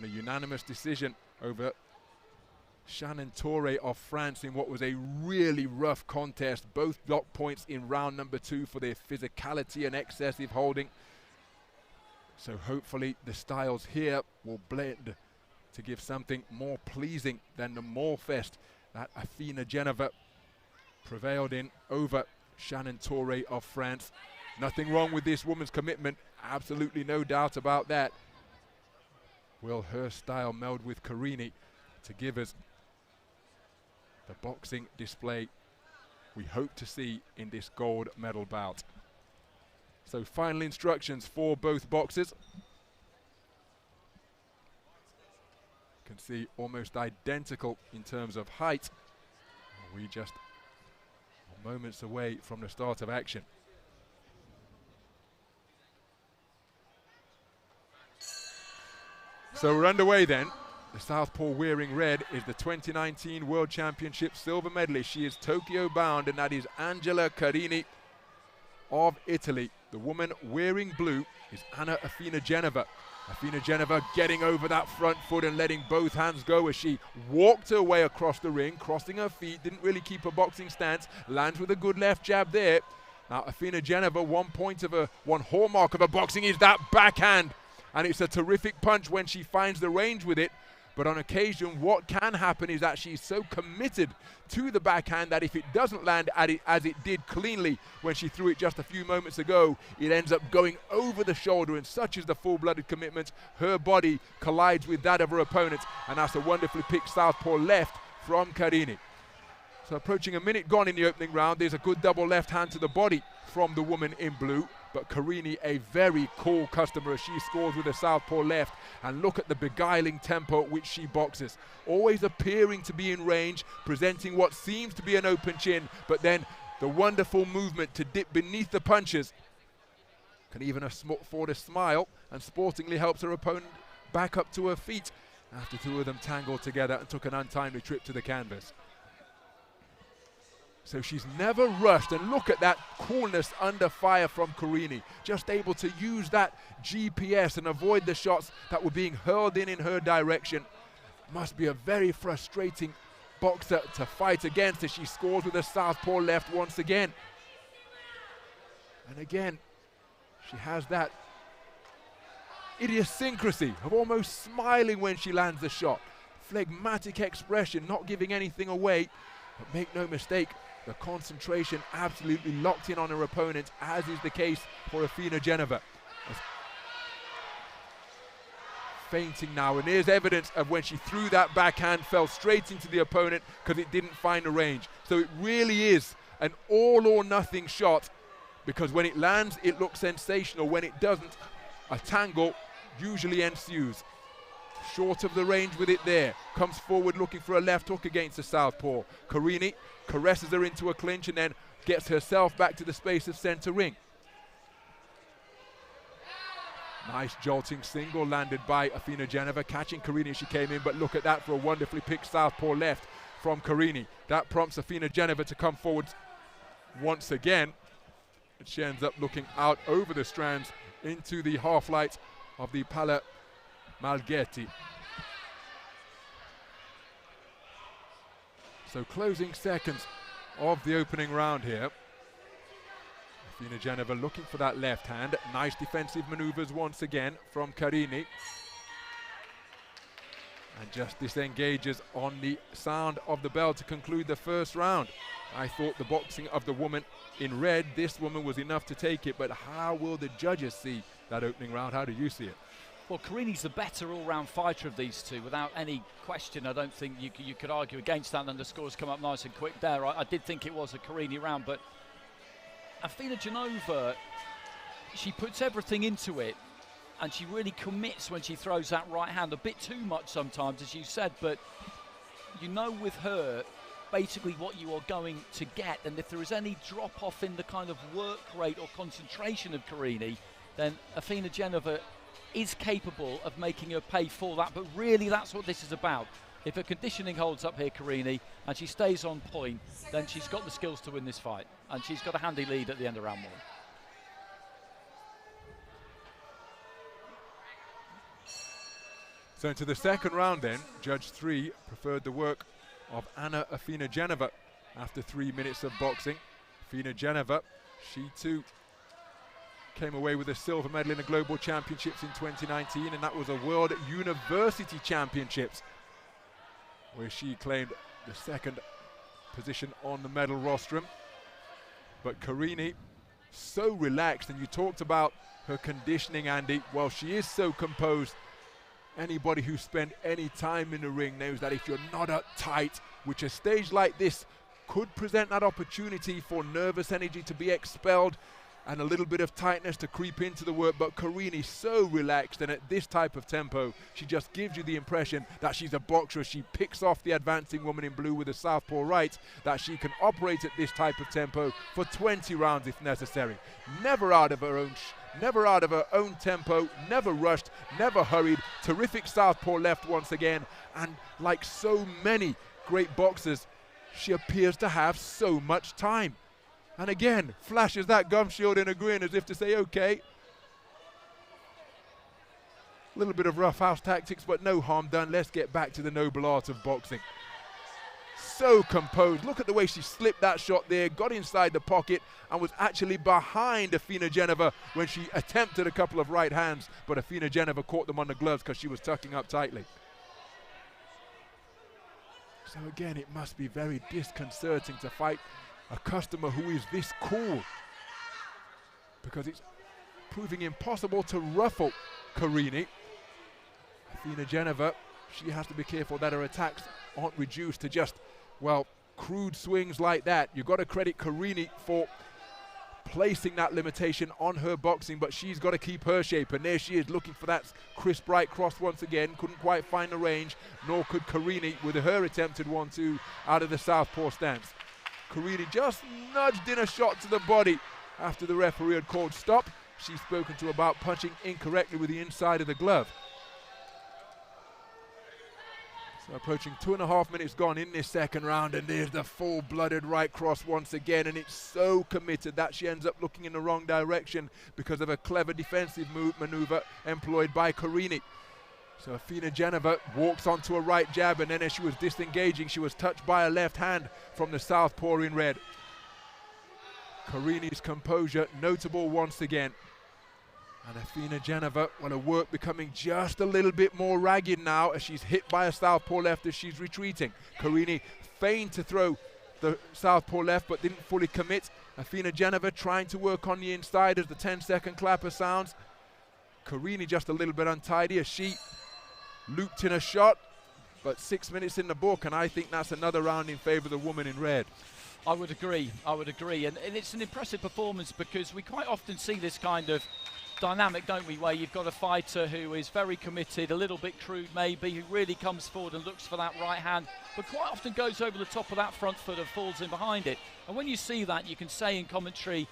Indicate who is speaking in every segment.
Speaker 1: on a unanimous decision over Shannon Torre of France in what was a really rough contest. Both block points in round number 2 for their physicality and excessive holding. So hopefully the styles here will blend to give something more pleasing than the Morfest that ANFINOGENOVA prevailed in over Shannon Torre of France. Nothing wrong with this woman's commitment, absolutely no doubt about that. Will her style meld with CARINI to give us the boxing display we hope to see in this gold medal bout? So final instructions for both boxers. You can see almost identical in terms of height. We just are moments away from the start of action. So we're underway then. The southpaw wearing red is the 2019 World Championship silver medalist. She is Tokyo bound, and that is Angela CARINI of Italy. The woman wearing blue is ANFINOGENOVA. ANFINOGENOVA getting over that front foot and letting both hands go as she walked her way across the ring, crossing her feet, didn't really keep a boxing stance, lands with a good left jab there. Now ANFINOGENOVA, one hallmark of her boxing is that backhand. And it's a terrific punch when she finds the range with it. But on occasion, what can happen is that she's so committed to the backhand that if it doesn't land at it as it did cleanly when she threw it just a few moments ago, it ends up going over the shoulder, and such is the full-blooded commitment. Her body collides with that of her opponent, and that's a wonderfully picked southpaw left from CARINI. So approaching a minute gone in the opening round, there's a good double left hand to the body from the woman in blue. But CARINI, a very cool customer as she scores with a southpaw left. And look at the beguiling tempo at which she boxes. Always appearing to be in range, presenting what seems to be an open chin, but then the wonderful movement to dip beneath the punches. Can even afford a smile and sportingly helps her opponent back up to her feet after two of them tangled together and took an untimely trip to the canvas. So she's never rushed, and look at that coolness under fire from CARINI. Just able to use that GPS and avoid the shots that were being hurled in her direction. Must be a very frustrating boxer to fight against as she scores with a southpaw left once again. And again, she has that idiosyncrasy of almost smiling when she lands the shot. Phlegmatic expression, not giving anything away. But make no mistake, the concentration absolutely locked in on her opponent, as is the case for ANFINOGENOVA. Fainting now, and here's evidence of when she threw that backhand, fell straight into the opponent because it didn't find a range. So it really is an all or nothing shot, because when it lands, it looks sensational. When it doesn't, a tangle usually ensues. Short of the range with it there. Comes forward looking for a left hook against the southpaw. CARINI caresses her into a clinch and then gets herself back to the space of center ring. Nice jolting single landed by ANFINOGENOVA, catching CARINI as she came in, but look at that for a wonderfully picked southpaw left from CARINI. That prompts ANFINOGENOVA to come forward once again. And she ends up looking out over the strands into the half light of the Pala Malghetti. So closing seconds of the opening round here. ANFINOGENOVA looking for that left hand. Nice defensive maneuvers once again from CARINI. And just disengages on the sound of the bell to conclude the first round. I thought the boxing of the woman in red, this woman was enough to take it, but how will the judges see that opening round? How do you see it?
Speaker 2: Well, CARINI's the better all-round fighter of these two, without any question. I don't think you could argue against that, and the scores come up nice and quick there. I did think it was a CARINI round, but ANFINOGENOVA, she puts everything into it, and she really commits when she throws that right hand. A bit too much sometimes, as you said, but you know with her basically what you are going to get, and if there is any drop-off in the kind of work rate or concentration of CARINI, then ANFINOGENOVA is capable of making her pay for that. But really, that's what this is about. If her conditioning holds up here, CARINI, and she stays on point, then she's got the skills to win this fight, and she's got a handy lead at the end of round one.
Speaker 1: So into the second round then, Judge 3 preferred the work of ANFINOGENOVA after 3 minutes of boxing. ANFINOGENOVA, she too came away with a silver medal in the Global Championships in 2019, and that was a World University Championships, where she claimed the second position on the medal rostrum. But CARINI, so relaxed, and you talked about her conditioning, Andy. Well, she is so composed. Anybody who spent any time in the ring knows that if you're not uptight, which a stage like this could present that opportunity for nervous energy to be expelled and a little bit of tightness to creep into the work, but CARINI so relaxed, and at this type of tempo, she just gives you the impression that she's a boxer. She picks off the advancing woman in blue with a southpaw right, that she can operate at this type of tempo for 20 rounds if necessary. Never out of her own tempo, never rushed, never hurried. Terrific southpaw left once again, and like so many great boxers, she appears to have so much time. And again, flashes that gum shield in a grin as if to say, okay. A little bit of roughhouse tactics, but no harm done. Let's get back to the noble art of boxing. So composed. Look at the way she slipped that shot there, got inside the pocket, and was actually behind ANFINOGENOVA when she attempted a couple of right hands, but ANFINOGENOVA caught them on the gloves because she was tucking up tightly. So again, it must be very disconcerting to fight a customer who is this cool, because it's proving impossible to ruffle CARINI. ANFINOGENOVA, she has to be careful that her attacks aren't reduced to just, well, crude swings like that. You've got to credit CARINI for placing that limitation on her boxing, but she's got to keep her shape, and there she is looking for that crisp right cross once again. Couldn't quite find the range, nor could CARINI with her attempted 1-2 out of the southpaw stance. CARINI just nudged in a shot to the body after the referee had called stop. She's spoken to about punching incorrectly with the inside of the glove. So approaching 2.5 minutes gone in this second round, and there's the full-blooded right cross once again, and it's so committed that she ends up looking in the wrong direction because of a clever defensive maneuver employed by CARINI. So ANFINOGENOVA walks onto a right jab, and then as she was disengaging, she was touched by a left hand from the southpaw in red. CARINI's composure notable once again. And ANFINOGENOVA, well, her work becoming just a little bit more ragged now as she's hit by a southpaw left as she's retreating. CARINI feigned to throw the southpaw left but didn't fully commit. ANFINOGENOVA trying to work on the inside as the 10-second clapper sounds. CARINI just a little bit untidy as she looped in a shot, but 6 minutes in the book, and I think that's another round in favor of the woman in red.
Speaker 2: I would agree, and it's an impressive performance because we quite often see this kind of dynamic, don't we, where you've got a fighter who is very committed, a little bit crude maybe, who really comes forward and looks for that right hand, but quite often goes over the top of that front foot and falls in behind it. And when you see that, you can say in commentary,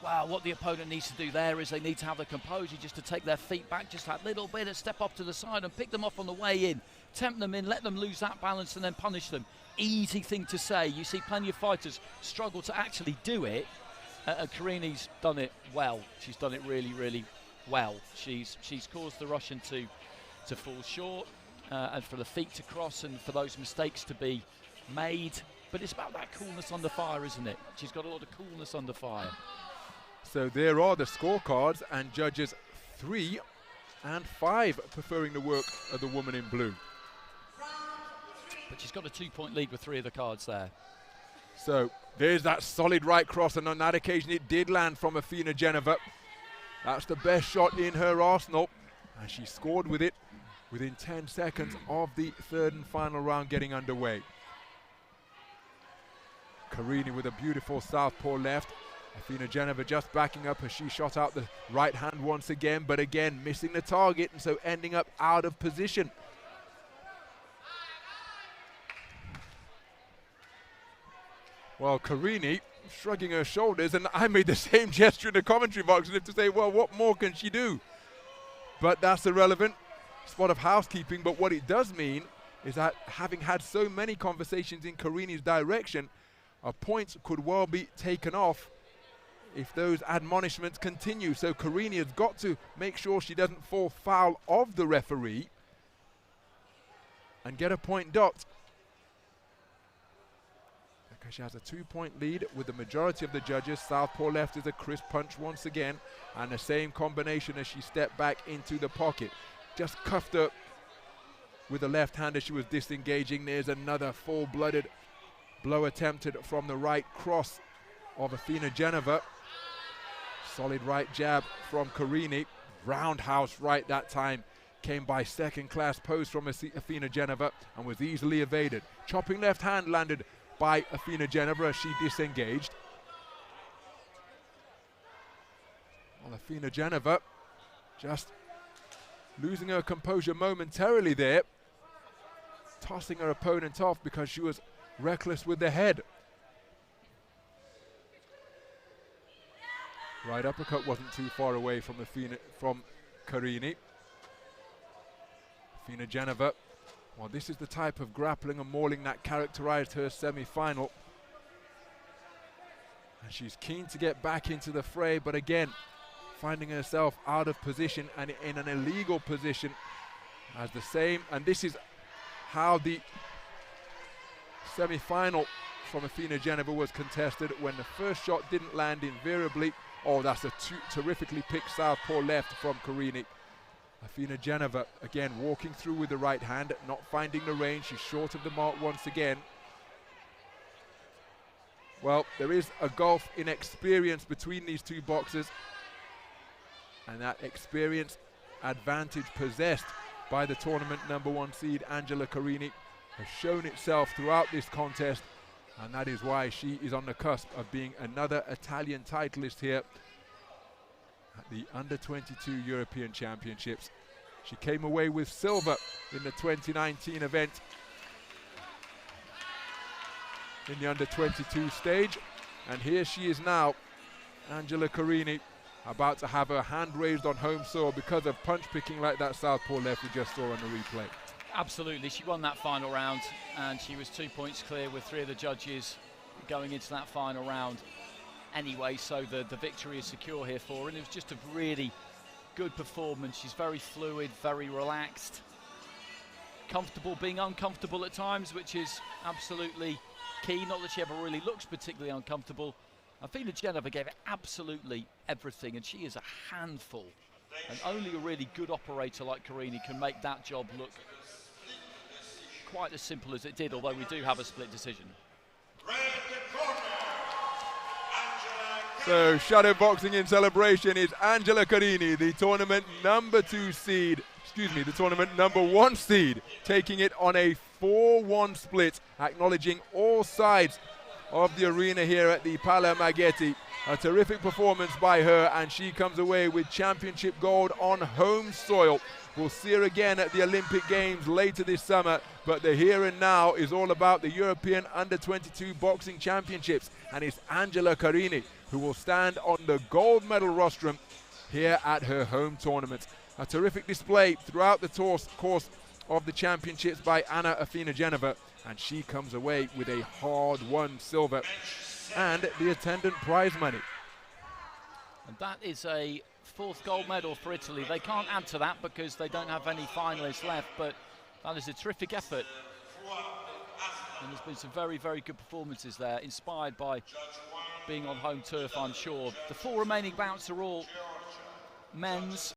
Speaker 2: wow, what the opponent needs to do there is they need to have the composure just to take their feet back just that little bit and step up to the side and pick them off on the way in, tempt them in, let them lose that balance and then punish them. Easy thing to say. You see plenty of fighters struggle to actually do it, and CARINI's done it well. She's done it really, really well. She's caused the Russian to fall short and for the feet to cross and for those mistakes to be made. But it's about that coolness under fire, isn't it? She's got a lot of coolness under fire.
Speaker 1: So there are the scorecards, and judges 3 and 5 preferring the work of the woman in blue.
Speaker 2: But she's got a 2-point lead with 3 of the cards there.
Speaker 1: So there's that solid right cross, and on that occasion it did land from ANFINOGENOVA. That's the best shot in her arsenal, and she scored with it within 10 seconds of the third and final round getting underway. CARINI with a beautiful southpaw left. ANFINOGENOVA just backing up as she shot out the right hand once again, but again missing the target, and so ending up out of position. Well, CARINI shrugging her shoulders, and I made the same gesture in the commentary box as if to say, well, what more can she do? But that's irrelevant. Spot of housekeeping, but what it does mean is that having had so many conversations in CARINI's direction, a point could well be taken off if those admonishments continue. So CARINI has got to make sure she doesn't fall foul of the referee. and get a point docked. Because she has a 2-point lead with the majority of the judges. Southpaw left is a crisp punch once again, and the same combination as she stepped back into the pocket. Just cuffed her with the left hand as she was disengaging. There's another full-blooded blow attempted from the right cross of ANFINOGENOVA. Solid right jab from CARINI. Roundhouse right that time. Came by second-class post from ANFINOGENOVA and was easily evaded. Chopping left hand landed by ANFINOGENOVA as she disengaged. Well, ANFINOGENOVA just losing her composure momentarily there, tossing her opponent off because she was reckless with the head. Right uppercut wasn't too far away from CARINI. ANFINOGENOVA, well, this is the type of grappling and mauling that characterized her semi-final. And she's keen to get back into the fray, but again, finding herself out of position and in an illegal position as the same. And this is how the semi-final from ANFINOGENOVA was contested. When the first shot didn't land invariably. Oh, that's a terrifically picked southpaw left from CARINI. ANFINOGENOVA again walking through with the right hand, not finding the range. She's short of the mark once again. Well, there is a gulf in experience between these two boxers, and that experience advantage possessed by the tournament #1 seed Angela CARINI has shown itself throughout this contest, and that is why she is on the cusp of being another Italian titleist here at the under-22 European Championships. She came away with silver in the 2019 event in the under-22 stage, and here she is now, Angela CARINI, about to have her hand raised on home soil because of punch picking like that southpaw left we just saw on the replay.
Speaker 2: Absolutely, she won that final round, and she was 2 points clear with 3 of the judges going into that final round anyway, so the victory is secure here for her, and it was just a really good performance. She's very fluid, very relaxed, comfortable being uncomfortable at times, which is absolutely key. Not that she ever really looks particularly uncomfortable. ANFINOGENOVA gave it absolutely everything, and she is a handful, and only a really good operator like CARINI can make that job look quite as simple as it did, although we do have a split decision.
Speaker 1: So shadow boxing in celebration is Angela CARINI, the tournament #2 seed, the tournament #1 seed, taking it on a 4-1 split, acknowledging all sides of the arena here at the Pala Maghetti. A terrific performance by her, and she comes away with championship gold on home soil. We'll see her again at the Olympic Games later this summer, but the here and now is all about the European Under-22 Boxing Championships, and it's Angela CARINI who will stand on the gold medal rostrum here at her home tournament. A terrific display throughout the course of the championships by ANFINOGENOVA, and she comes away with a hard-won silver and the attendant prize money.
Speaker 2: And that is a 4th gold medal for Italy. They can't add to that because they don't have any finalists left, but that is a terrific effort. And there's been some very, very good performances there, inspired by being on home turf, I'm sure. The 4 remaining bouts are all men's.